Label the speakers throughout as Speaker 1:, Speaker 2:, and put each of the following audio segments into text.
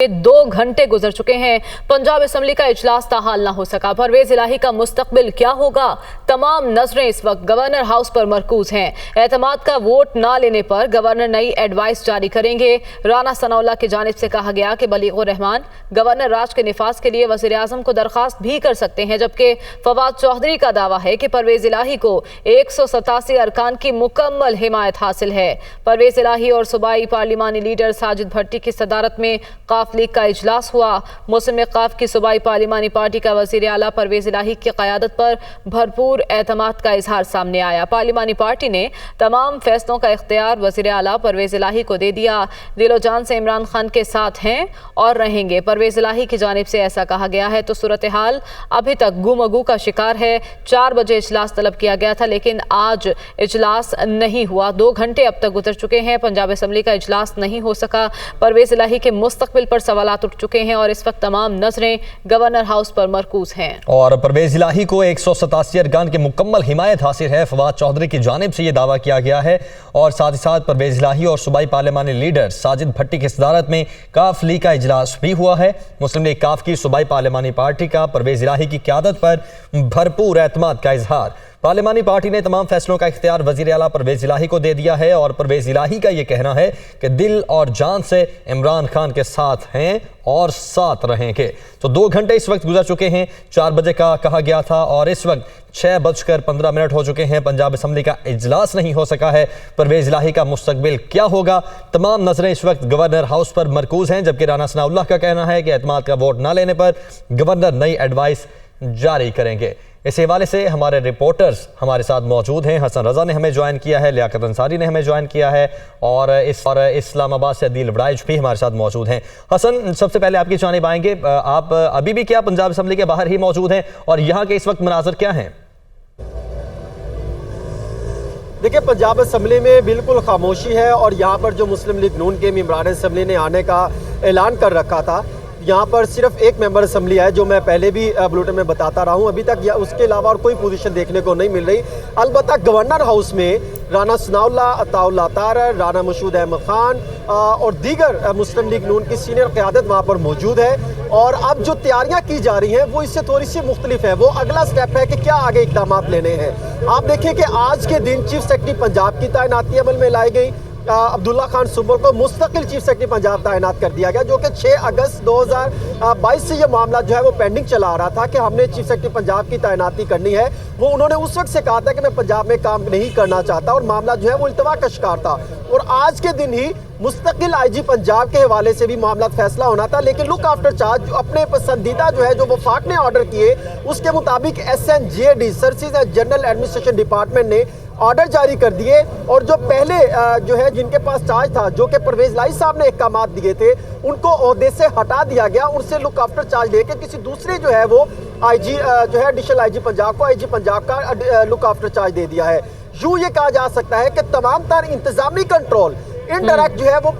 Speaker 1: 2 घंटे गुजर चुके हैं, पंजाब असेंबली का इजलास ताहाल ना हो सका। परवेज इलाही का मुस्तकबिल क्या होगा? तमाम नजरें इस वक्त गवर्नर हाउस पर मरकूज हैं। एतमाद का वोट ना लेने पर गवर्नर नई एडवाइस जारी करेंगे। राना सनाउल्लाह की जानिब से कहा गया कि बलीगुर रहमान गवर्नर राज के निफाज के लिए वजीर आजम को दरखास्त भी कर सकते हैं, जबकि फवाद चौधरी का दावा है कि परवेज इलाही को 187 अरकान की मुकम्मल हिमायत हासिल है। परवेज इलाही और सूबाई पार्लिमानी लीडर साजिद भट्टी की सदारत में काफ लीग का इजलास हुआ। मुस्लिम काफ की सूबाई पार्लिमानी पार्टी का वजीर आला परवेज इलाही की क़यादत पर भरपूर एतमाद का इजहार सामने आया। पार्लिमानी पार्टी ने तमाम फैसलों का इख्तियार वजीर आला परवेज इलाही को दे दिया। दिलो जान से इमरान खान के साथ हैं और रहेंगे। परवेज इलाही की जानिब से ऐसा कहा गया है। तो सूरत हाल अभी तक गुमगू का शिकार है। 4 बजे इजलास तलब किया गया था, लेकिन आज इजलास नहीं हुआ। 2 घंटे अब तक गुजर चुके हैं, पंजाब असेंबली का इजलास नहीं हो सका। परवेज इलाही के मुस्तकबिल पर सवालात उठ चुके हैं और इस वक्त तमाम नजरें गवर्नर हाउस पर मरकूज हैं।
Speaker 2: और परवेज इलाही को 187 अरकान की मुकम्मल हिमायत हासिल है, फवाद चौधरी की जानिब से यह दावा किया गया है। और साथ ही साथ परवेज इलाही और सूबाई पार्लिमानी लीडर साजिद भट्टी की सदारत में काफ लीग का इजलास भी हुआ है। मुस्लिम लीग काफ की सूबाई पार्लिमानी पार्टी का परवेज इलाही की क़यादत पर भरपूर एतमाद का इजहार। पार्लिमानी पार्टी ने तमाम फैसलों का इख्तियार वजीर आला परवेज इलाही को दे दिया है और परवेज इलाही का ये कहना है कि दिल और जान से इमरान खान के साथ हैं और साथ रहेंगे। तो 2 घंटे इस वक्त गुजर चुके हैं। 4 बजे का कहा गया था और इस वक्त 6:15 हो चुके हैं। पंजाब असेंबली का इजलास नहीं हो सका है। परवेज इलाही का मुस्तकबिल क्या होगा? तमाम नजरें इस वक्त गवर्नर हाउस पर मरकूज हैं, जबकि राना सनाउल्लाह का कहना है कि एतमाद का वोट ना लेने पर गवर्नर नई एडवाइस जारी करेंगे। इस हवाले से हमारे रिपोर्टर्स हमारे साथ मौजूद हैं। हसन रजा ने हमें ज्वाइन किया है, लियाकत अंसारी ने हमें ज्वाइन किया है और इस्लामाबाद से अदील वड़ाइच भी हमारे साथ मौजूद हैं। हसन, सबसे पहले आपकी जानिब आएंगे। आप अभी भी क्या पंजाब असेंबली के बाहर ही मौजूद हैं और यहाँ के इस वक्त मनाजर क्या हैं?
Speaker 3: देखिए, पंजाब असेंबली में बिल्कुल खामोशी है और यहाँ पर जो मुस्लिम लीग नून के मेंबरान असेंबली ने आने का ऐलान कर रखा था, यहाँ पर सिर्फ एक मेंबर असेंबली है, जो मैं पहले भी बुलेटिन में बताता रहा हूँ। अभी तक उसके अलावा और कोई पोजीशन देखने को नहीं मिल रही। अलबत्ता गवर्नर हाउस में राना सनाउल्लाह, अताउल्लाह तारर, राना मशहूद अहमद खान और दीगर मुस्लिम लीग नून की सीनियर क़यादत वहाँ पर मौजूद है। और अब जो तैयारियाँ की जा रही हैं वो इससे थोड़ी सी मुख्तलिफ है। वो अगला स्टेप है कि क्या आगे इक़दाम लेने हैं। आप देखिए कि आज के दिन चीफ सेक्रेटरी पंजाब की तैनाती अमल में लाई गई। अब्दुल्ला खान सुब्बुल को मुस्तकिल चीफ सेक्रेटरी पंजाब तैनात कर दिया गया, जो कि 6 अगस्त 2022 से ये मामला जो है वो पेंडिंग चला आ रहा था कि हमने चीफ सेक्रेटरी पंजाब की तैनाती करनी है। वो उन्होंने उस वक्त से कहा था कि मैं पंजाब में काम नहीं करना चाहता और मामला जो है वो इल्तवा का शिकार था। और आज के दिन ही मुस्तकिल आईजी पंजाब के हवाले से भी मामला फैसला होना था, लेकिन लुक आफ्टर चार्ज अपने पसंदीदा जो है जो वफाक ने ऑर्डर किए उसके मुताबिक SNJD services and general administration department ने ऑर्डर जारी कर दिए। और जो पहले जो है जिनके पास चार्ज था, जो कि परवेज इलाही साहब ने अहकाम दिए थे, उनको ओहदे से हटा दिया गया। उनसे लुक आफ्टर चार्ज लेके किसी दूसरे जो है वो आईजी जो है एडिशनल आईजी पंजाब को आईजी पंजाब का लुक आफ्टर चार्ज दे दिया है। यूं ये कहा जा सकता है कि तमाम तर इंतजामी कंट्रोल इनडायरेक्ट जो है वो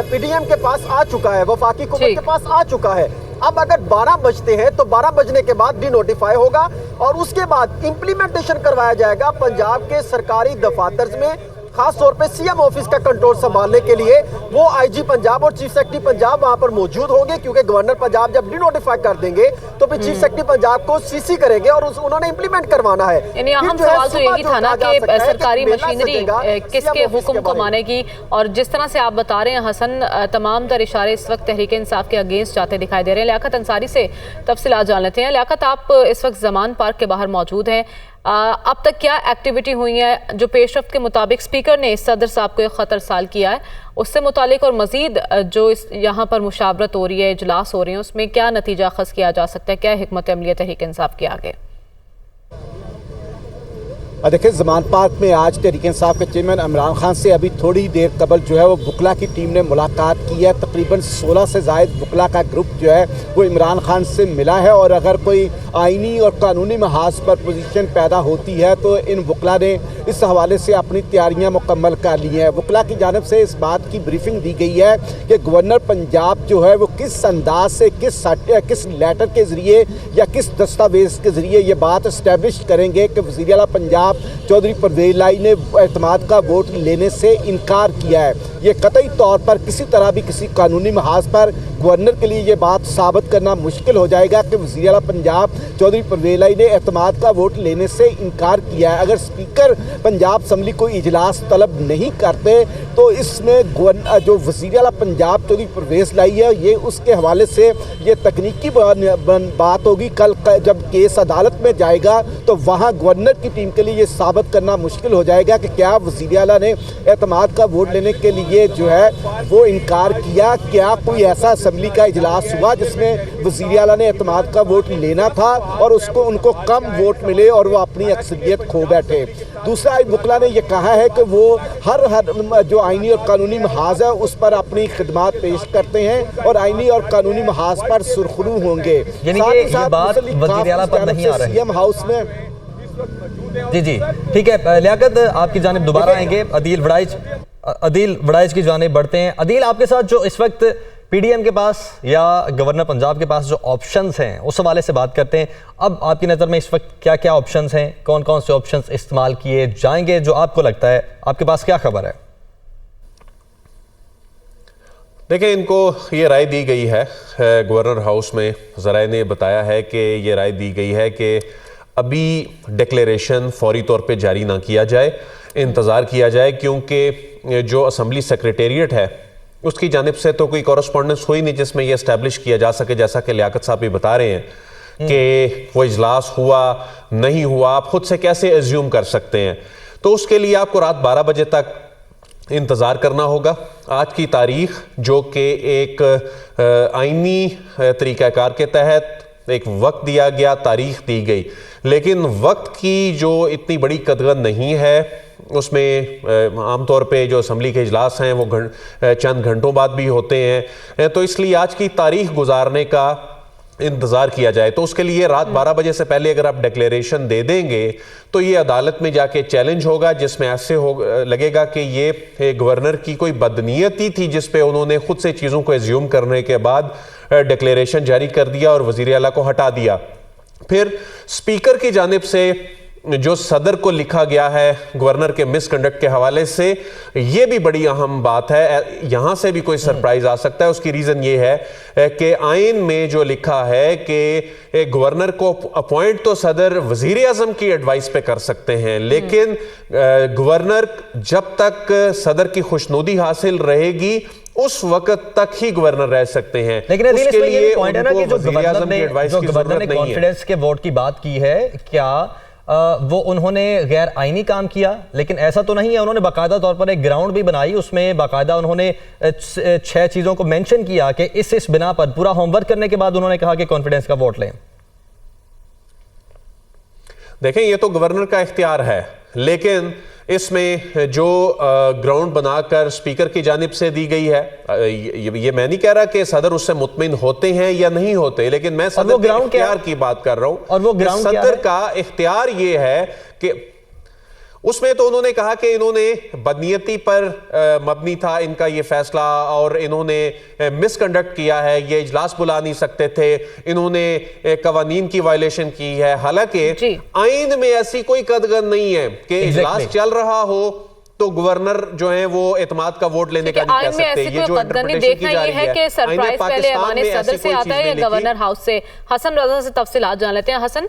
Speaker 3: PDM के पास आ चुका है, वफाकी हुकूमत के पास आ चुका है। अब अगर 12 बजते हैं तो 12 बजने के बाद डी नोटिफाई होगा और उसके बाद इंप्लीमेंटेशन करवाया जाएगा पंजाब के सरकारी दफातर में। खास तौर पे CM ऑफिस का कंट्रोल संभालने के लिए वो आईजी पंजाब और चीफ सेक्रेटरी पंजाब वहां पर मौजूद होंगे, क्योंकि गवर्नर पंजाब जब डी नोटिफाई कर देंगे तो फिर चीफ सेक्रेटरी पंजाब को CC करेंगे और उन्होंने इंप्लीमेंट करवाना है।
Speaker 1: यानी अहम सवाल तो यही था ना कि सरकारी मशीनरी किसके हुक्म को मानेगी। और जिस तरह से आप बता रहे हैं हसन, तमाम तर इशारे इस वक्त तहरीक इंसाफ के अगेंस्ट जाते दिखाई दे रहे हैं। लियाकत अंसारी से तफसीलात जान लेते हैं। लियाकत, आप इस वक्त जमान पार्क के बाहर मौजूद हैं। अब तक क्या एक्टिविटी हुई है? जो पेशरफ्त के मुताबिक स्पीकर ने सदर साहब को एक ख़तर साल किया है, उससे मुतालिक और मज़ीद जो यहाँ पर मुशावरत हो रही है, इजलास हो रहे हैं, उसमें क्या नतीजा अखज़ किया जा सकता है? क्या हिकमत अमली तहरीक इंसाफ के आगे?
Speaker 4: देखिए, जमान पार्क में आज तहरीक इंसाफ के चेयरमैन इमरान खान से अभी थोड़ी देर कबल जो है वो बुकला की टीम ने मुलाकात की है। तकरीबन 16 से ज़ायद बुकला का ग्रुप जो है वो इमरान खान से मिला है और अगर कोई आइनी और कानूनी महाज पर पोजीशन पैदा होती है तो इन बुकला ने इस हवाले से अपनी तैयारियां मुकम्मल कर ली हैं। बुकला की जानिब से इस बात की ब्रीफिंग दी गई है कि गवर्नर पंजाब जो है वो किस अंदाज से किस लेटर के ज़रिए या किस दस्तावेज़ के ज़रिए ये बात इस्टेब्लिश करेंगे कि वज़ीर आला पंजाब खिलाफ चौधरी परवेज लाई ने एतमाद का वोट लेने से इनकार किया है। ये कतई तौर पर किसी तरह भी किसी कानूनी महाज पर गवर्नर के लिए ये बात साबित करना मुश्किल हो जाएगा कि वज़ीर आला पंजाब चौधरी परवेज लाई ने एतमाद का वोट लेने से इनकार किया है। अगर स्पीकर पंजाब असम्बली कोई इजलास तलब नहीं करते तो इसमें जो वज़ीर आला पंजाब चौधरी परवेज लाई है ये उसके हवाले से ये तकनीकी बात होगी। कल जब केस अदालत में जाएगा तो वहाँ गवर्नर की टीम के लिए ये साबित करना मुश्किल हो जाएगा कि क्या वज़ीर आला ने एतमाद का वोट लेने के लिए जो है वो इनकार किया, क्या कोई ऐसा असम्बली का इजलास हुआ जिसमें वज़ीर आला ने एतमाद का वोट लेना था और उनको कम वोट मिले और वो अपनी अक्सरियत खो बैठे। दूसरा, वकला ने यह कहा है कि वो हर जो आईनी और कानूनी महाज है उस पर अपनी खिदमात पेश करते हैं और आईनी और कानूनी महाज पर सुरखरू होंगे।
Speaker 2: यानी कि ये बात वज़ीर आला पर नहीं आ रही
Speaker 4: सीएम हाउस में।
Speaker 2: जी ठीक है, लियाकत आपकी जानिब दोबारा आएंगे। अदील वड़ाइच की जानिब बढ़ते हैं। अदील, आपके साथ जो इस वक्त पीडीएम के पास या गवर्नर पंजाब के पास जो ऑप्शंस हैं उस हवाले से बात करते हैं। अब आपकी नज़र में इस वक्त क्या क्या ऑप्शंस हैं, कौन कौन से ऑप्शंस इस्तेमाल किए जाएंगे जो आपको लगता है, आपके पास क्या खबर है?
Speaker 5: देखिए, इनको ये राय दी गई है गवर्नर हाउस में, ज़राए ने बताया है कि ये राय दी गई है कि अभी डिक्लेरेशन फौरी तौर पे जारी ना किया जाए, इंतज़ार किया जाए, क्योंकि जो असम्बली सेक्रेटेरिएट है उसकी जानिब से तो कोई कॉरस्पॉन्डेंस हुई नहीं जिसमें यह एस्टैब्लिश किया जा सके, जैसा कि लियाकत साहब भी बता रहे हैं कि वो इजलास हुआ नहीं हुआ, आप खुद से कैसे एज्यूम कर सकते हैं। तो उसके लिए आपको रात 12 बजे तक इंतज़ार करना होगा। आज की तारीख जो कि एक आईनी तरीक़ाकार के तहत एक वक्त दिया गया, तारीख दी गई, लेकिन वक्त की जो इतनी बड़ी कदर नहीं है, उसमें आमतौर पे जो असम्बली के इजलास हैं वो चंद घंटों बाद भी होते हैं, तो इसलिए आज की तारीख गुजारने का इंतज़ार किया जाए। तो उसके लिए रात 12 बजे से पहले अगर आप डिक्लेरेशन दे देंगे तो ये अदालत में जाके चैलेंज होगा, जिसमें ऐसे लगेगा कि ये गवर्नर की कोई बदनीयती थी जिस पे उन्होंने खुद से चीज़ों को एज्यूम करने के बाद डिक्लेरेशन जारी कर दिया और वज़ीर आला को हटा दिया। फिर स्पीकर की जानिब से जो सदर को लिखा गया है गवर्नर के मिसकंडक्ट के हवाले से, ये भी बड़ी अहम बात है। यहां से भी कोई सरप्राइज आ सकता है। उसकी रीजन ये है कि आइन में जो लिखा है कि गवर्नर को अपॉइंट तो सदर वजीर आजम की एडवाइस पे कर सकते हैं, लेकिन गवर्नर जब तक सदर की खुशनुदी हासिल रहेगी उस वक्त तक ही गवर्नर रह सकते हैं।
Speaker 2: लेकिन उसके लिए पॉइंट है ना कि जो गवर्नर ने कॉन्फिडेंस के वोट की बात की है, क्या वो उन्होंने गैर आईनी काम किया? लेकिन ऐसा तो नहीं है, उन्होंने बाकायदा तौर पर एक ग्राउंड भी बनाई, उसमें बाकायदा उन्होंने 6 चीज़ों को मेंशन किया कि इस बिना पर पूरा होमवर्क करने के बाद उन्होंने कहा कि कॉन्फिडेंस का वोट लें।
Speaker 5: देखें, ये तो गवर्नर का इख्तियार है, लेकिन इसमें जो ग्राउंड बनाकर स्पीकर की जानिब से दी गई है, ये मैं नहीं कह रहा कि सदर उससे मुतमिन होते हैं या नहीं होते, लेकिन मैं सदर के इख्तियार की बात कर रहा हूं। और वो ग्राउंड सदर का इख्तियार ये है कि उसमें तो उन्होंने कहा कि इन्होंने बदनीयती पर मबनी था इनका ये फैसला और इन्होंने मिसकंडक्ट किया है, ये इजलास बुला नहीं सकते थे, इन्होंने कवानीन की वायलेशन की है। हालांकि आइन में ऐसी कोई कदर नहीं है कि इजलास चल रहा हो तो गवर्नर जो है वो एतमाद का वोट लेने का नहीं कह सकते। ये जो इंटरप्रिटेशन की जा रही है
Speaker 1: कि सरप्राइज पहले हमारे सदर से आता है या गवर्नर हाउस से। हसन रजा से तफसीलात जान लेते हैं। हसन,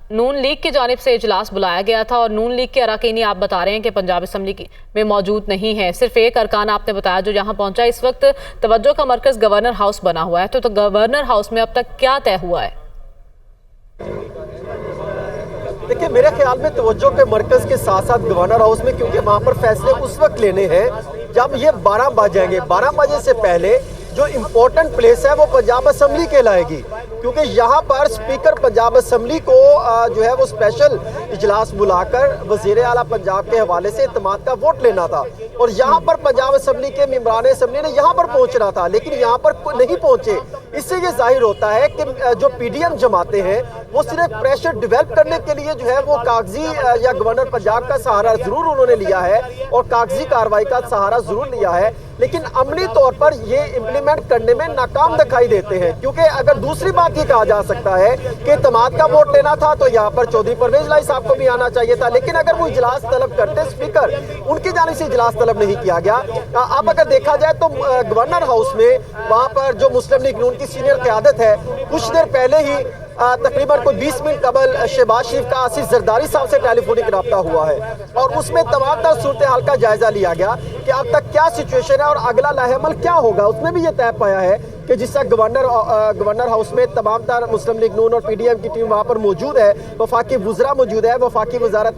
Speaker 1: नून लीग की जानिब से इजलास बुलाया गया था और नून लीग के अरकानी आप बता रहे हैं कि पंजाब असम्बली में मौजूद नहीं है, सिर्फ एक अरकान आपने बताया जो यहाँ पहुंचा। इस वक्त तवज्जो का मरकज गवर्नर हाउस बना हुआ है, तो गवर्नर हाउस में अब तक क्या तय हुआ है?
Speaker 3: देखिए, मेरे ख्याल में तवज्जो के मरकज के साथ साथ गवर्नर हाउस में, क्योंकि वहां पर फैसले उस वक्त लेने हैं जब ये 12 बजेंगे। 12 बजे से पहले जो इम्पोर्टेंट प्लेस है वो पंजाब असम्बली कहलाएगी, क्योंकि यहाँ पर स्पीकर पंजाब असम्बली को जो है वो स्पेशल इजलास बुलाकर वजीर आला पंजाब के हवाले से इत्तेमाद का वोट लेना था और यहाँ पर पंजाब असम्बली के मेंबरान असम्बली ने यहाँ पर पहुँचना था, लेकिन यहाँ पर नहीं पहुँचे। इससे ये जाहिर होता है कि जो पीडीएम जमाते हैं वो सिर्फ प्रेशर डेवलप करने के लिए जो है वो कागजी या गवर्नर पंजाब का सहारा जरूर उन्होंने लिया है और कागजी कार्रवाई का सहारा जरूर लिया है, लेकिन अमली तौर पर ये इम्प्लीमेंट करने में नाकाम दिखाई देते हैं। क्योंकि अगर दूसरी बात ये कहा जा सकता है कि इत्तेमाद का वोट लेना था तो यहाँ पर चौधरी परवेज इलाही साहब को भी आना चाहिए था, लेकिन अगर वो इजलास तलब करते स्पीकर, उनकी जानिब से इजलास तलब नहीं किया गया। अब अगर देखा जाए तो गवर्नर हाउस में वहाँ पर जो मुस्लिम लीग नून की सीनियर क़यादत है, कुछ देर पहले ही तकरीबन कोई 20 मिनट कबल शहबाज शरीफ का आसिफ जरदारी साहब से टेलीफोनिक रब्ता हुआ है और उसमें तमाम तर सूरत हाल का जायजा लिया गया कि अब तक क्या सिचुएशन है और अगला लाहेमल क्या होगा। उसमें भी ये तय पाया है कि जिससे गवर्नर हाउस में तमाम तर मुस्लिम लीग नून और PDM की टीम वहाँ पर मौजूद है, वफाकी वुज़रा मौजूद है, वफाकी वजारत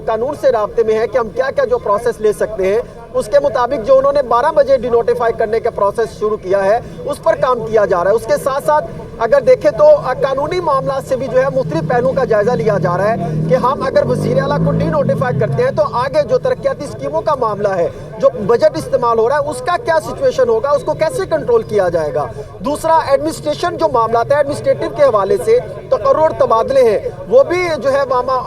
Speaker 3: कानून से राब्ते में है कि हम क्या क्या जो प्रोसेस ले सकते हैं। उसके मुताबिक जो उन्होंने 12 बजे डिनोटिफाई करने का प्रोसेस शुरू किया है उस पर काम किया जा रहा है। उसके साथ साथ अगर देखें तो कानूनी मामला से भी जो है मुख्तलिफ पहलुओं का जायजा लिया जा रहा है कि हम अगर वज़ीर आला को डिनोटिफाई करते हैं तो आगे जो तरक्याती स्कीमों का मामला है, जो बजट इस्तेमाल हो रहा है, उसका क्या सिचुएशन होगा, उसको कैसे कंट्रोल किया जाएगा। दूसरा, एडमिनिस्ट्रेशन जो मामला था, एडमिनिस्ट्रेटिव के हवाले से तकर्रुर तबादले हैं, वो भी जो है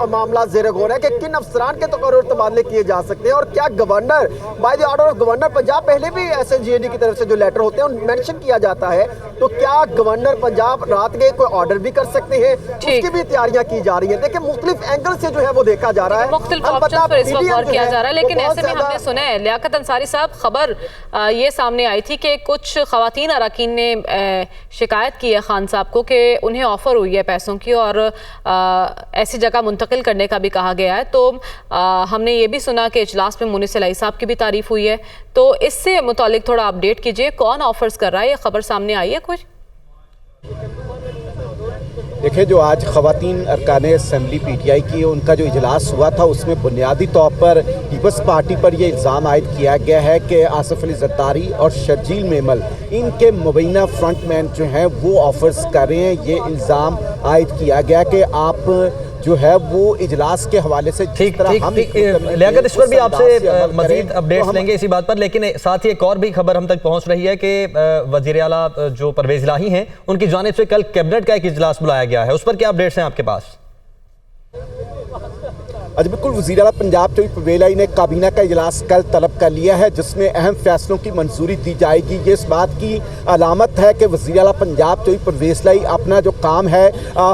Speaker 3: मामला ज़ेर गौर है कि किन अफसरान के तकर्रुर तबादले किए जा सकते हैं और क्या governor by the order of governor Punjab, पहले भी SNGAD की तरफ से जो लेटर होते हैं मेंशन किया जाता है, तो क्या गवर्नर पंजाब रात गए कोई ऑर्डर भी कर सकते हैं, उसकी भी तैयारियां की जा रही है। देखिए मुख्तलिफ एंगल से जो है वो देखा जा रहा है,
Speaker 1: मुख्तलिफ ऑप्शंस पर इस वक्त गौर किया जा रहा है। लेकिन ऐसे में हमने सुना है लियाकत अंसारी साहब, खबर ये सामने आई थी कि कुछ खवातीन अरकान ने शिकायत की है खान साहब को कि उन्हें ऑफर हुई है पैसों की और ऐसी जगह मुंतकिल करने का भी कहा गया है। तो हमने ये भी सुना कि इजलास में मुनीस इलाही साहब की भी तारीफ हुई है, तो इससे मुतालिक थोड़ा अपडेट कीजिए, कौन ऑफर्स कर रहा है, ये खबर सामने आई है कुछ?
Speaker 4: देखिए, जो आज ख़वातीन अरकान असम्बली PTI की उनका जो इजलास हुआ था उसमें बुनियादी तौर पर पीपल्स पार्टी पर यह इल्ज़ाम आयद किया गया है कि आसिफ अली जरदारी और शर्जील मेमल इनके मुबैना फ्रंटमैन जो हैं वो ऑफर्स कर रहे हैं। ये इल्ज़ाम आयद किया गया कि आप जो है वो इजलास के हवाले से
Speaker 2: ठीक लियाकत, इस पर भी आपसे मजीद अपडेट्स लेंगे इसी बात पर, लेकिन साथ ही एक और भी खबर हम तक पहुंच रही है कि वज़ीर आला जो परवेज इलाही हैं उनकी जानिब से कल कैबिनेट का एक इजलास बुलाया गया है, उस पर क्या अपडेट्स हैं आपके पास?
Speaker 4: जी बिल्कुल, वज़ीर आला पंजाब चौधरी परवेज इलाही ने काबीना का इजलास कल तलब कर लिया है जिसमें अहम फैसलों की मंजूरी दी जाएगी। ये इस बात की अलामत है कि वज़ीर आला पंजाब चौधरी परवेज इलाही अपना जो काम है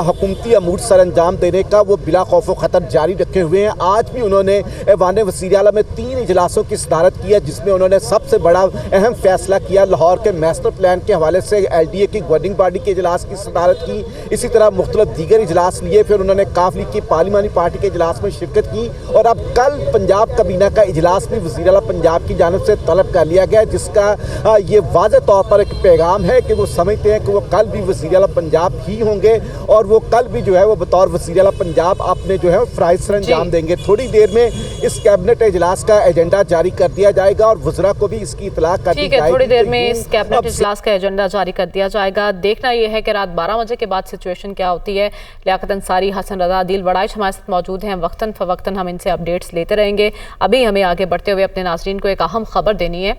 Speaker 4: हुकूमती अमूर सर अंजाम देने का वो बिला खौफ ख़तर जारी रखे हुए हैं। आज भी उन्होंने ऐवान वज़ीर आला में 3 इजलासों की सदारत की है जिसमें उन्होंने सबसे बड़ा अहम फैसला किया लाहौर के मास्टर प्लान के हवाले से LDA की गवर्निंग बॉडी के इजलास की सदारत की। इसी तरह मुख्तलिफ दीगर इजलास लिए, फिर उन्होंने काफ लीग की पार्लिमानी पार्टी के इजलास में शिरकत की और अब कल पंजाब काबीना का इजलास भी वज़ीर आला पंजाब की जानिब से तलब कर लिया गया, जिसका ये वाज़ेह तौर पर एक पैगाम है कि वो समझते हैं कि वो कल भी वज़ीर आला पंजाब ही होंगे और वो कल भी जो है वो बतौर वज़ीर आला पंजाब अपने जो है फ़राइज़ सर अंजाम देंगे। थोड़ी देर में इस कैबिनेट इजलास का एजेंडा जारी कर दिया जाएगा और वज़रा को भी इसकी इतला कर दी जाएगी।
Speaker 1: थोड़ी देर में इस कैबिनेट इजलास का एजेंडा जारी कर दिया जाएगा। देखना यह है कि रात 12 बजे के बाद सिचुएशन क्या होती है। लियाकत अंसारी, हसन रज़ा, आदिल वड़ाइच हमारे साथ मौजूद हैं। वक्तन फ़वक्तन हम इनसे अपडेट्स लेते रहेंगे। अभी हमें आगे बढ़ते हुए अपने नाज़रीन को एक अहम खबर देनी है।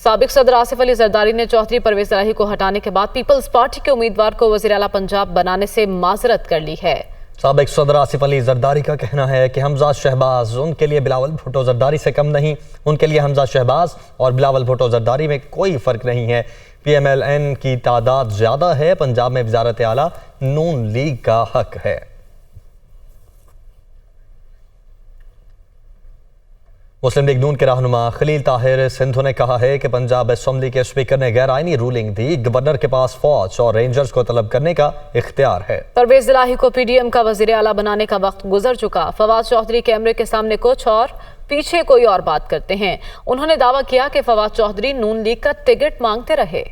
Speaker 1: साबिक सदर आसिफ अली जरदारी ने चौधरी परवेज इलाही को हटाने के बाद पीपल्स पार्टी के उम्मीदवार को वज़ीर आला पंजाब बनाने से माजरत कर ली है।
Speaker 2: साबिक सदर आसिफ अली जरदारी का कहना है कि हमजा शहबाज उनके लिए बिलावल भुट्टो जरदारी से कम नहीं, उनके लिए हमजा शहबाज और बिलावल भुट्टो जरदारी में कोई फ़र्क नहीं है। PMLN की तादाद ज़्यादा है, पंजाब में वज़ारत आला नून लीग का हक है। मुस्लिम लीग नून के रहनुमा खलील ताहिर सिंधु ने कहा है कि पंजाब असम्बली के स्पीकर ने गैर आईनी रूलिंग दी, गवर्नर के पास फौज और रेंजर्स को तलब करने का इख्तियार है।
Speaker 1: परवेज इलाही को PDM का वज़ीर आला बनाने का वक्त गुजर चुका। फवाद चौधरी कैमरे के सामने कुछ और, पीछे कोई और बात करते हैं। उन्होंने दावा किया कि फवाद चौधरी नून लीग का टिकट मांगते रहे।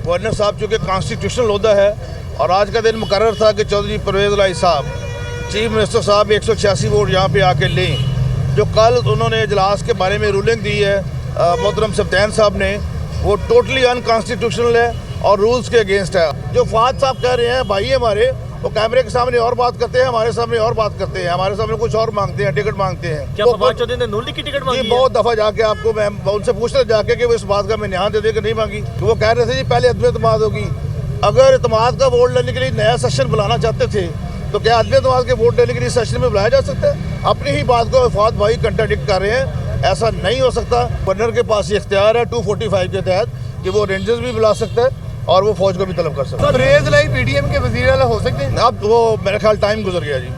Speaker 6: गवर्नर साहब चूँकि कॉन्स्टिट्यूशनल ओहदा है और आज का दिन मुकर्रर था कि चौधरी परवेज इलाही साहब चीफ मिनिस्टर साहब 186 वोट यहाँ पे आके लें। जो कल उन्होंने इजलास के बारे में रूलिंग दी है मोहतरम सब्तैन साहब ने, वो टोटली अनकॉन्स्टिट्यूशनल है और रूल्स के अगेंस्ट है। जो फवाद साहब कह रहे हैं भाई हमारे, वो कैमरे के सामने और बात करते हैं, हमारे सामने और बात करते हैं, हमारे सामने कुछ और मांगते हैं, टिकट मांगते हैं।
Speaker 7: क्या फवाद चौधरी ने नून लीग की टिकट मांगी है?
Speaker 6: बहुत दफ़ा जाके आपको मैं उनसे पूछते जाके कि वो इस बात का मैं ध्यान दे दे कि नहीं मांगी। तो वो कह रहे थे जी पहले अदम एतमाद होगी। अगर एतमाद का वोट लेने के लिए नया सेशन बुलाना चाहते थे तो क्या आदमी तो के वोट देने के लिए सेशन में बुलाया जा सकता है? अपनी ही बात को वफात भाई कंट्राडिक्ट कर रहे हैं, ऐसा नहीं हो सकता। गवर्नर के पास ये इख्तियार है 245 के तहत कि वो रेंजर्स भी बुला सकता है और वो फौज को भी तलब कर सकता है।
Speaker 7: परवेज इलाही पीडीएम के वजीर आला हो सकते हैं?
Speaker 6: अब वो मेरे ख्याल टाइम गुजर गया जी।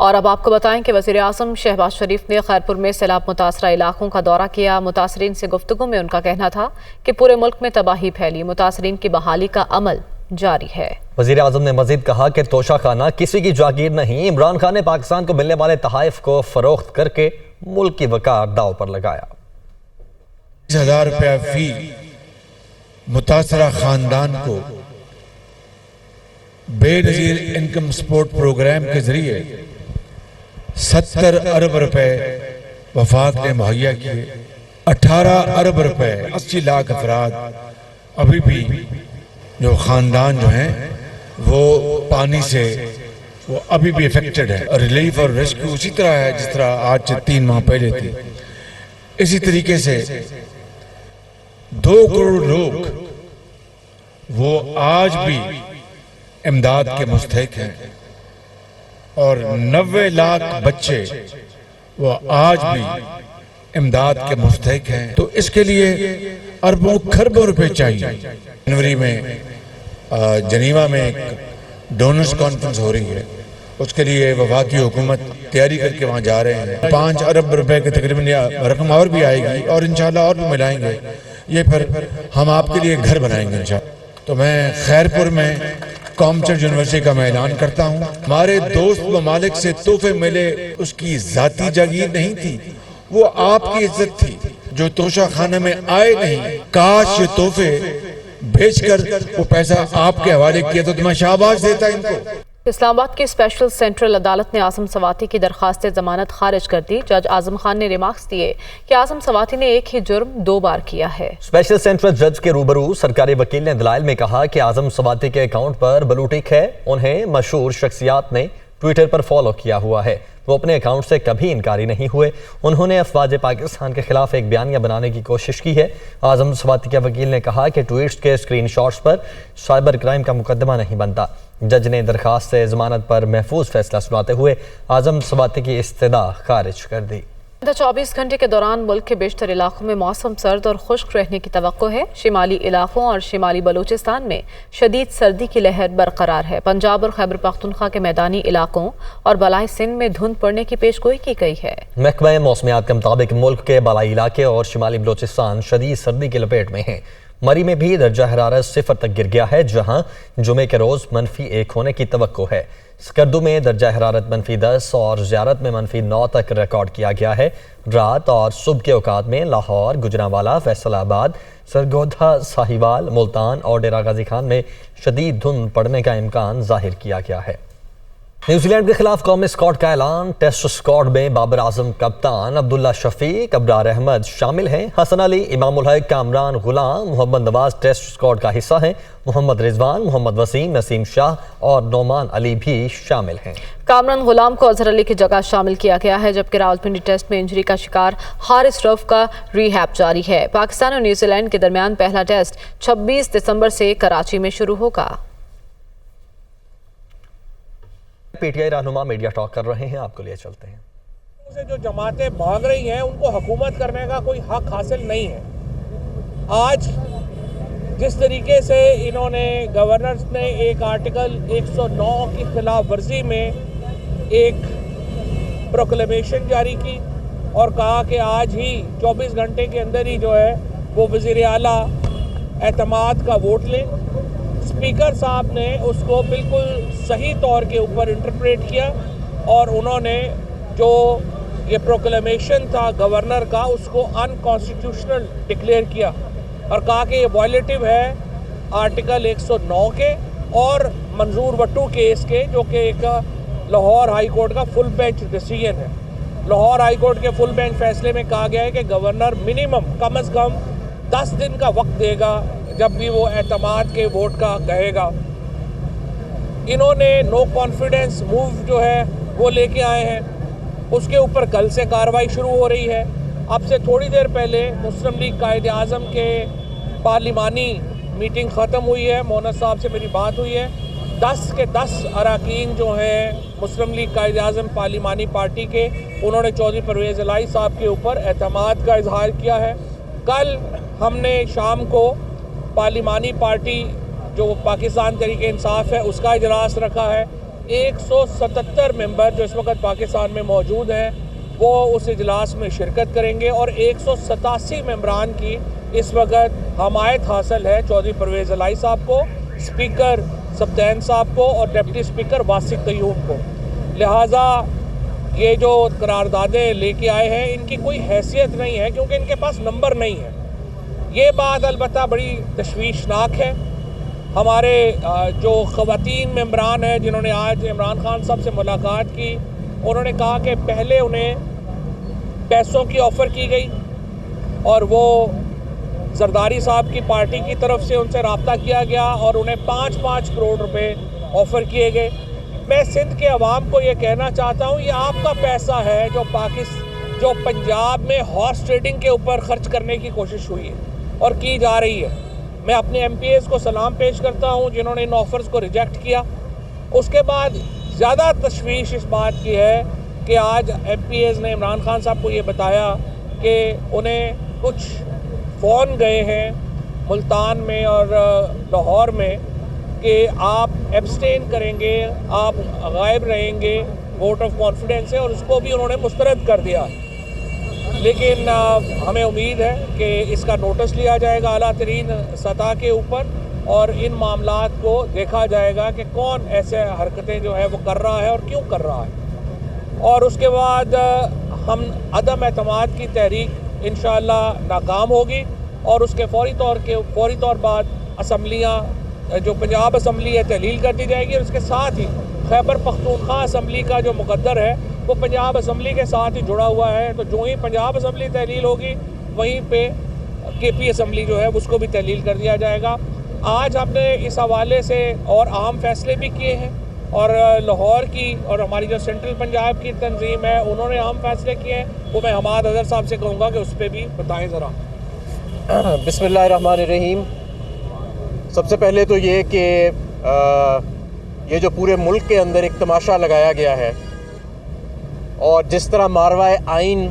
Speaker 1: और अब आपको बताएं कि वज़ीर आज़म शहबाज शरीफ ने खैरपुर में सैलाब मुतासरा इलाकों का दौरा किया। मुतासरीन से गुफ्तगू में उनका कहना था कि पूरे मुल्क में तबाही फैली, मुतासरीन की बहाली का अमल जारी है।
Speaker 2: वज़ीर आज़म ने मजीद कहा कि तोशाखाना किसी की जागीर नहीं, इमरान खान ने पाकिस्तान को मिलने वाले तहाइफ को फरोख्त करके मुल्क की वकार दाव पर लगाया।
Speaker 8: 10,000 रुपया फी मुतासरा खानदान को बेनज़ीर इनकम सपोर्ट प्रोग्राम के जरिए 70 अरब रुपए वफाक ने मुहैया किए। 18 अरब रुपए 80 लाख अफराद अभी भी जो खानदान जो हैं वो पानी से वो अभी भी अफेक्टेड है। रिलीफ और रेस्क्यू उसी तरह है जिस तरह आज से 3 माह पहले थी। इसी तरीके से 2 करोड़ लोग वो आज भी इमदाद के मुस्तहिक हैं और 90 लाख बच्चे वो आज भी इमदाद के मुस्तहिक हैं। तो इसके लिए अरबों खरबों रुपए चाहिए। जनवरी में जनीवा में एक डोनर्स कॉन्फ्रेंस हो रही है, उसके लिए वफाकी हुकूमत तैयारी करके वहाँ जा रहे हैं। 5 अरब रुपए के तकरीबन रकम और भी आएगी और इंशाल्लाह और भी मिलाएंगे। ये फिर हम आपके लिए घर बनाएंगे इंशाल्लाह। तो मैं खैरपुर में कॉमचर यूनिवर्सिटी का मैं ऐलान करता हूँ, हमारे दोस्त ममालिक से तोहफे मिले, उसकी जाती जागीर नहीं थी, वो आपकी इज्जत थी जो तोशा खाना में आए नहीं। काश ये तोहफे भेजकर वो पैसा आपके हवाले किया तो मैं शाबाश देता इनको।
Speaker 1: इस्लामाबाद की स्पेशल सेंट्रल अदालत ने आजम सवाती की दरखास्त जमानत खारिज कर दी। जज आजम खान ने रिमार्क्स दिए कि आजम सवाती ने एक ही जुर्म 2 बार किया है। स्पेशल सेंट्रल जज के रूबरू सरकारी वकील ने दलाइल में कहा कि आजम सवाती के अकाउंट पर ब्लू टिक है, उन्हें मशहूर शख्सियात ने ट्विटर पर फॉलो किया हुआ है, वो अपने अकाउंट से कभी इनकारी नहीं हुए। उन्होंने अफवाज पाकिस्तान के खिलाफ एक बयानिया बनाने की कोशिश की है। आजम सवाती के वकील ने कहा कि ट्वीट्स के स्क्रीनशॉट्स पर साइबर क्राइम का मुकदमा नहीं बनता। जज ने दरखास्त से जमानत पर महफूज फैसला सुनाते हुए आजम सवाती की इस्तदा खारिज कर दी। 24 घंटे के दौरान मुल्क के बेशतर इलाकों में मौसम सर्द और खुश्क रहने की तवक्को है। शिमाली इलाकों और शिमाली बलूचिस्तान में शदीद सर्दी की लहर बरकरार है। पंजाब और खैबर पख्तूनख्वा के मैदानी इलाकों और बलाई सिंध में धुंध पड़ने की पेशगोई की गई है। महकमा मौसमियात के मुताबिक मुल्क के बलाई इलाके और शिमाली बलूचिस्तान शदीद सर्दी की लपेट में हैं। मरी में भी दर्जा हरारत 0 तक गिर गया है, जहां जुमे के रोज -1 होने की तवक्को है। स्कर्दू में दर्जा हरारत -10 और ज़ियारत में -9 तक रिकॉर्ड किया गया है। रात और सुबह के औकात में लाहौर, गुजरांवाला, फैसलाबाद, सरगोधा, साहिवाल, मुल्तान और डेरा गाजी खान में शदीद धुंध पड़ने का इम्कान जाहिर किया गया है। न्यूजीलैंड के खिलाफ कौमी स्क्वाड का ऐलान। टेस्ट स्क्वाड में बाबर आजम कप्तान, अब्दुल्ला शफीक, अब्रार अहमद शामिल हैं। हसन अली, इमामुल हक, कामरान गुलाम, मोहम्मद नवाज टेस्ट स्क्वाड का हिस्सा हैं। मोहम्मद रिजवान, मोहम्मद वसीम, नसीम शाह और नोमान अली भी शामिल हैं। कामरान गुलाम को अजहर अली की जगह शामिल किया गया है, जबकि रावलपिंडी टेस्ट में इंजरी का शिकार हारिस रऊफ का रिहैब जारी है। पाकिस्तान और न्यूजीलैंड के दरमियान पहला टेस्ट 26 दिसंबर से कराची में शुरू होगा। पीटीआई रहनुमा मीडिया टॉक कर रहे हैं, आपको लिए चलते हैं।
Speaker 9: से जो जमातें भाग रही हैं उनको हुकूमत करने का कोई हक हासिल नहीं है। आज जिस तरीके से इन्होंने गवर्नर ने एक आर्टिकल 109 की खिलाफ वर्जी में एक प्रोक्लेमेशन जारी की और कहा कि आज ही 24 घंटे के अंदर ही जो है वो वज़ीर आला एतमाद का वोट लें। स्पीकर साहब ने उसको बिल्कुल सही तौर के ऊपर इंटरप्रेट किया और उन्होंने जो ये प्रोक्लेमेशन था गवर्नर का उसको अनकॉन्स्टिट्यूशनल डिक्लेयर किया और कहा कि ये वायलेटिव है आर्टिकल 109 के और मंजूर वट्टू केस के, जो कि एक लाहौर हाई कोर्ट का फुल बेंच डिसीजन है। लाहौर हाई कोर्ट के फुल बेंच फैसले में कहा गया है कि गवर्नर मिनिमम कम से कम 10 दिन का वक्त देगा जब भी वो एतमाद के वोट का कहेगा। इन्होंने नो कॉन्फिडेंस मूव जो है वो लेके आए हैं, उसके ऊपर कल से कार्रवाई शुरू हो रही है। अब से थोड़ी देर पहले मुस्लिम लीग कायद आज़म के पार्लिमानी मीटिंग ख़त्म हुई है, मोहन साहब से मेरी बात हुई है 10 के 10 अरकान जो हैं मुस्लिम लीग कायद-ए-आज़म पार्लिमानी पार्टी के, उन्होंने चौधरी परवेज़ इलाही साहब के ऊपर एतमाद का इजहार किया है। कल हमने शाम को पार्लिमानी पार्टी जो पाकिस्तान तहरीक इंसाफ है उसका इजलास रखा है। 177 मेंबर जो इस वक्त पाकिस्तान में मौजूद हैं वो उस इजलास में शिरकत करेंगे और 187 मेंबरान की इस वक्त हमायत हासिल है चौधरी परवेज़ इलाही साहब को, स्पीकर सब्तैन साहब को और डिप्टी स्पीकर वासिक क़य्यूम को। लिहाजा ये जो करारदादें लेके आए हैं इनकी कोई हैसियत नहीं है क्योंकि इनके पास नंबर नहीं है। ये बात अलबत्ता बड़ी तशवीशनाक है। हमारे जो ख़वातीन मेंबरान हैं जिन्होंने आज इमरान खान साहब से मुलाकात की, उन्होंने कहा कि पहले उन्हें पैसों की ऑफ़र की गई और वो जरदारी साहब की पार्टी की तरफ से उनसे रब्ता किया गया और उन्हें 5-5 करोड़ रुपए ऑफ़र किए गए। मैं सिंध के अवाम को ये कहना चाहता हूँ, ये आपका पैसा है जो पंजाब में हॉर्स ट्रेडिंग के ऊपर ख़र्च करने की कोशिश हुई है और की जा रही है। मैं अपने MPs को सलाम पेश करता हूँ जिन्होंने इन ऑफ़र्स को रिजेक्ट किया। उसके बाद ज़्यादा तशवीश इस बात की है कि आज MPs ने इमरान खान साहब को ये बताया कि उन्हें कुछ फ़ोन गए हैं मुल्तान में और लाहौर में कि आप एब्सटेन करेंगे, आप गायब रहेंगे वोट ऑफ कॉन्फिडेंस से, और उसको भी उन्होंने मुस्तरद कर दिया। लेकिन हमें उम्मीद है कि इसका नोटिस लिया जाएगा आला तरीन सतह के ऊपर और इन मामलात को देखा जाएगा कि कौन ऐसे हरकतें जो है वो कर रहा है और क्यों कर रहा है। और उसके बाद हम अदम एतमाद की तहरीक इंशाअल्लाह नाकाम होगी और उसके फौरी तौर बाद असम्बलियाँ जो पंजाब असम्बली है तहलील कर दी जाएगी और उसके साथ ही खैबर पख्तूनख्वा असम्बली का जो मुकद्दर है वो पंजाब असम्बली के साथ ही जुड़ा हुआ है। तो जो ही पंजाब असम्बली तहलील होगी वहीं पे KP असम्बली जो है उसको भी तहलील कर दिया जाएगा। आज हमने इस हवाले से और अहम फैसले भी किए हैं और लाहौर की और हमारी जो सेंट्रल पंजाब की तंजीम है उन्होंने अहम फैसले किए हैं, वो मैं हमाद अज़हर साहब से कहूँगा कि उस पर भी बताएँ ज़रा।
Speaker 3: बिस्मिल्लाहिर्रहमानिर्रहीम। सबसे पहले तो ये कि ये जो पूरे मुल्क के अंदर एक तमाशा लगाया गया है और जिस तरह मारवाए आइन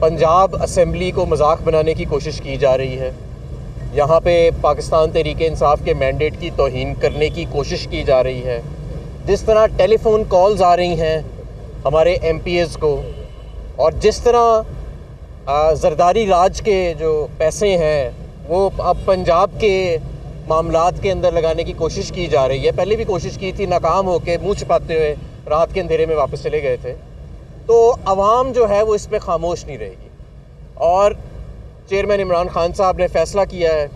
Speaker 3: पंजाब असम्बली को मजाक बनाने की कोशिश की जा रही है, यहाँ पे पाकिस्तान तहरीक इंसाफ के मैंडेट की तौहीन करने की कोशिश की जा रही है, जिस तरह टेलीफोन कॉल्स आ रही हैं हमारे MPs को और जिस तरह जरदारी राज के जो पैसे हैं वो अब पंजाब के मामलात के अंदर लगाने की कोशिश की जा रही है। पहले भी कोशिश की थी, नाकाम होके मुँह छिपाते हुए रात के अंधेरे में वापस चले गए थे। तो अवाम जो है वो इस पर खामोश नहीं रहेगी और चेयरमैन इमरान खान साहब ने फ़ैसला किया है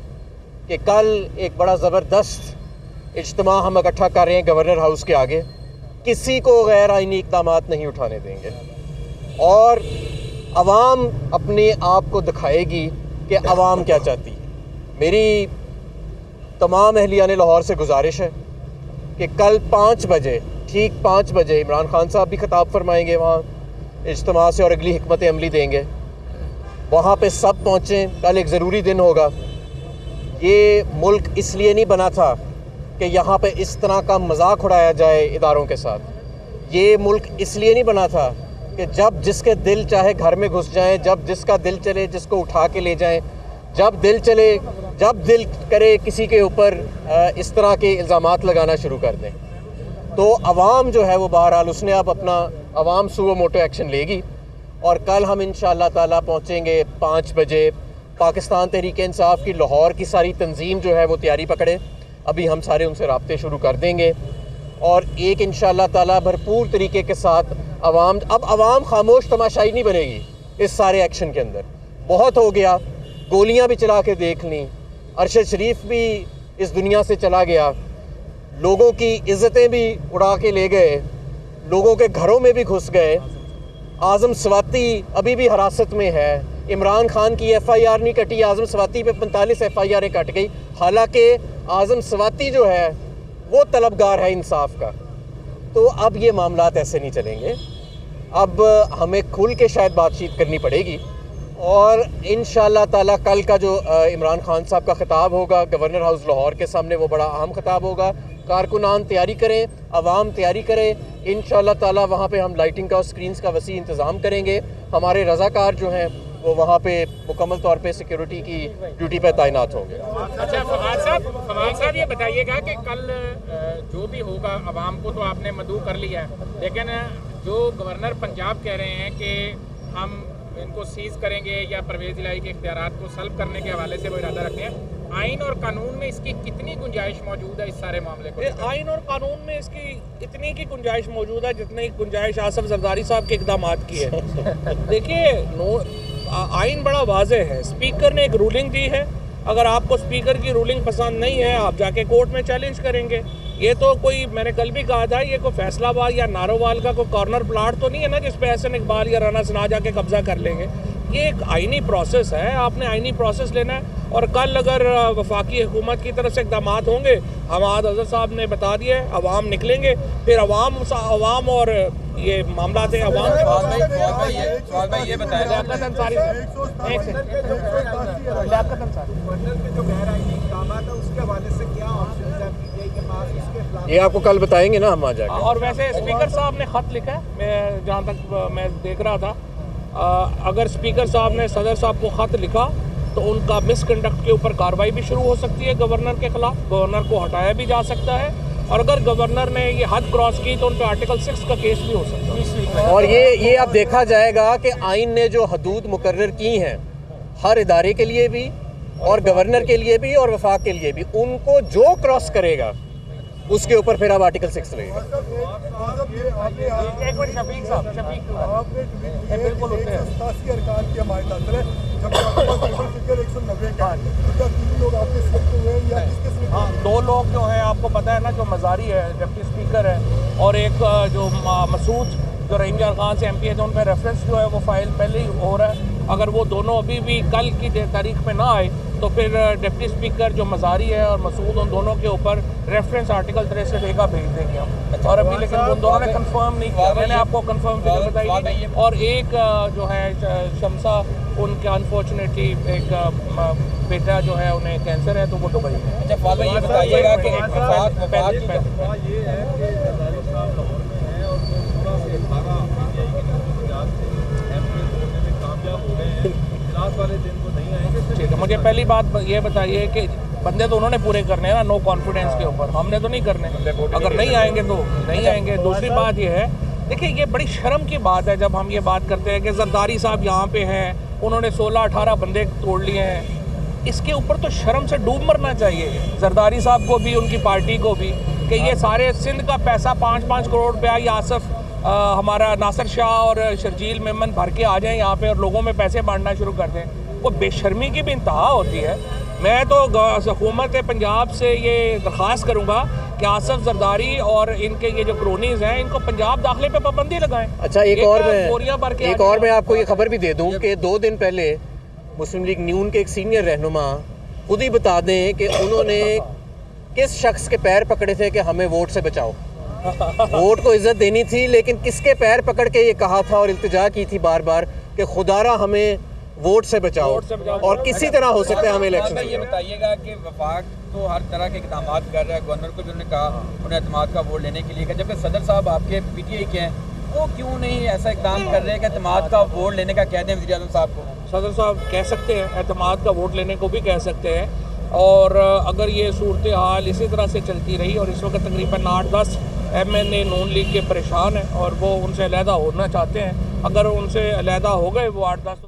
Speaker 3: कि कल एक बड़ा ज़बरदस्त इज्तिमा हम इकट्ठा कर रहे हैं गवर्नर हाउस के आगे। किसी को गैर आइनी इक़दाम नहीं उठाने देंगे और अवाम अपने आप को दिखाएगी कि अवाम क्या चाहती है। मेरी तमाम अहलियान लाहौर से गुजारिश है कि कल 5 बजे, ठीक 5 बजे इमरान खान साहब भी खिताब फरमाएंगे वहाँ इज्तिमा से और अगली हिकमत अमली देंगे। वहाँ पे सब पहुँचें। कल एक ज़रूरी दिन होगा। ये मुल्क इसलिए नहीं बना था कि यहाँ पे इस तरह का मजाक उड़ाया जाए इदारों के साथ। ये मुल्क इसलिए नहीं बना था कि जब जिसके दिल चाहे घर में घुस जाएं, जब जिसका दिल चले जिसको उठा के ले जाएं, जब दिल करे किसी के ऊपर इस तरह के इल्ज़ामात लगाना शुरू कर दें। तो अवाम जो है वो बहरहाल उसने अब अपना अवाम सुओ मोटो एक्शन लेगी और कल हम इंशाअल्लाह ताला पहुँचेंगे 5 बजे। पाकिस्तान तहरीक इंसाफ की लाहौर की सारी तंजीम जो है वो तैयारी पकड़े। अभी हम सारे उनसे राब्ते शुरू कर देंगे और एक इंशाअल्लाह ताला भरपूर तरीके के साथ अवाम खामोश तमाशाई नहीं बनेगी इस सारे एक्शन के अंदर। बहुत हो गया, गोलियां भी चला के देख ली, अरशद शरीफ भी इस दुनिया से चला गया, लोगों की इज़्ज़तें भी उड़ा के ले गए, लोगों के घरों में भी घुस गए। आज़म स्वाति अभी भी हिरासत में है। इमरान खान की FIR नहीं कटी, आज़म स्वाति पे 45 FIR कट गई। हालांकि आज़म स्वाति जो है वो तलबगार है इंसाफ का। तो अब ये मामलात ऐसे नहीं चलेंगे। अब हमें खुल के शायद बातचीत करनी पड़ेगी और इंशाअल्लाह ताला कल का जो इमरान खान साहब का ख़िताब होगा गवर्नर हाउस लाहौर के सामने वो बड़ा अहम ख़िताब होगा।
Speaker 10: कारकुनान तैयारी करें, आवाम तैयारी करे। इंशाअल्लाह ताला वहाँ पे हम लाइटिंग का और स्क्रीन्स का वसी इंतज़ाम करेंगे। हमारे रज़ाकार जो हैं वो वहाँ पे मुकम्मल तौर पे सिक्योरिटी की ड्यूटी पर तैनात होंगे।
Speaker 9: अच्छा फवाद साहब ये बताइएगा कि कल जो भी होगा आवाम को तो आपने मदऊ कर लिया है, लेकिन जो गवर्नर पंजाब कह रहे हैं कि हम इनको सीज करेंगे या परवेज़ इलाही के इख्तियारात को सल्ब करने के हवाले से वो इरादा रखते हैं, आइन और कानून में इसकी कितनी गुंजाइश मौजूद है इस सारे मामले को? आइन और कानून में इसकी इतनी की गुंजाइश मौजूद है जितनी गुंजाइश आसफ जरदारी साहब के इक़दामात की है। देखिए आइन बड़ा वाज़ेह है, स्पीकर ने एक रूलिंग दी है, अगर आपको स्पीकर की रूलिंग पसंद नहीं है आप जाके कोर्ट में चैलेंज करेंगे। ये तो कोई, मैंने कल भी कहा था, ये कोई फैसलाबाद या नारोवाल का कोई कॉर्नर प्लाट तो नहीं है ना जिस पे एहसन इकबाल या राना सना जाके कब्जा कर लेंगे। ये एक आइनी प्रोसेस है, आपने आइनी प्रोसेस लेना है। और कल अगर वफाकी हुकूमत की तरफ से इक़दाम होंगे, हमाद अजहर साहब ने बता दिया है, अवाम निकलेंगे, फिर अवाम और ये मामला थे अवाम के ये बताया लियाकत अंसारी ये आपको कल बताएंगे ना हम आ जाएंगे। और वैसे स्पीकर साहब ने ख़त लिखा है, मैं जहाँ तक मैं देख रहा था, अगर स्पीकर साहब ने सदर साहब को ख़त लिखा तो उनका मिसकंडक्ट के ऊपर कार्रवाई भी शुरू हो सकती है गवर्नर के खिलाफ, गवर्नर को हटाया भी जा सकता है, और अगर गवर्नर ने ये हद क्रॉस की तो उन पर आर्टिकल 6 का केस भी हो सकता है। और ये अब देखा जाएगा कि आइन ने जो हदूद मुकर्रर की हैं हर इदारे के लिए भी और गवर्नर के लिए भी और वफाक के लिए भी, उनको जो क्रॉस करेगा उसके ऊपर फिर अब आर्टिकल 6 लगेगा। दो लोग जो हैं आपको पता है ना, जो मजारी है डिप्टी स्पीकर है, और एक जो मसूद जो रहीम यार खान से MP है, तो उन पर रेफरेंस जो है वो फाइल पहले ही हो रहा है। अगर वो दोनों अभी भी कल की तारीख पे ना आए तो फिर डिप्टी स्पीकर जो मजारी है और मसूद, उन दोनों के ऊपर रेफरेंस आर्टिकल 63 का भेज देंगे हम। और अभी लेकिन उन दोनों ने कंफर्म नहीं किया, मैंने आपको कंफर्म फिगर बताई। और एक जो है शमसा, उनके अनफॉर्चुनेटली एक बेटा जो है उन्हें कैंसर है, तो वो दुबई में। अच्छा ये बताइएगा कि ठीक है, मुझे पहली बात ये बताइए कि बंदे तो उन्होंने पूरे करने हैं ना, नो कॉन्फिडेंस के ऊपर, हमने तो नहीं करने। अगर नहीं आएंगे तो नहीं आएंगे। दूसरी बात ये है, देखिए ये बड़ी शर्म की बात है जब हम ये बात करते हैं कि जरदारी साहब यहाँ पे हैं, उन्होंने 16-18 बंदे तोड़ लिए हैं। इसके ऊपर तो शर्म से डूब मरना चाहिए जरदारी साहब को भी, उनकी पार्टी को भी, कि ये सारे सिंध का पैसा 5-5 करोड़ रुपया ये आसफ हमारा नासिर शाह और शर्जील मेमन भर के आ जाएं यहाँ पे और लोगों में पैसे बांटना शुरू कर दें। वो बेशर्मी की भी इंतहा होती है। मैं तो हुकूमत पंजाब से ये दरख्वास्त करूँगा कि आसफ जरदारी और इनके ये जो क्रोनीज हैं, इनको पंजाब दाखिले पे पाबंदी लगाएं। अच्छा एक और मैं आपको ये खबर भी दे दूँ कि 2 दिन पहले मुस्लिम लीग न्यून के एक सीनियर रहनुमा खुद ही बता दें कि उन्होंने किस शख्स के पैर पकड़े थे कि हमें वोट से बचाओ। वोट को इज्जत देनी थी, लेकिन किसके पैर पकड़ के ये कहा था और इल्तिजा की थी बार बार कि खुदारा हमें वोट से बचाओ, और किसी तरह हो सकता है हमें इलेक्शन।
Speaker 11: ये बताइएगा कि वफाक तो हर तरह के इक़दाम कर रहा है, गवर्नर को भी उन्होंने कहा उन्हें एतमाद का वोट लेने के लिए, जबकि सदर साहब आपके PTI के हैं, वो क्यों नहीं ऐसा इक़दाम कर रहे हैं कि एतमाद का वोट लेने का कह दें वज़ीर आज़म साहब को?
Speaker 9: सदर साहब कह सकते हैं, एतमाद का वोट लेने को भी कह सकते हैं, और अगर ये सूरत हाल इसी तरह से चलती रही, और इस वक्त तकरीबन 8-10 MNA नून लीग के परेशान हैं और वो उनसे अलहदा होना चाहते हैं, अगर उनसे अलहदा हो गए वो 8-10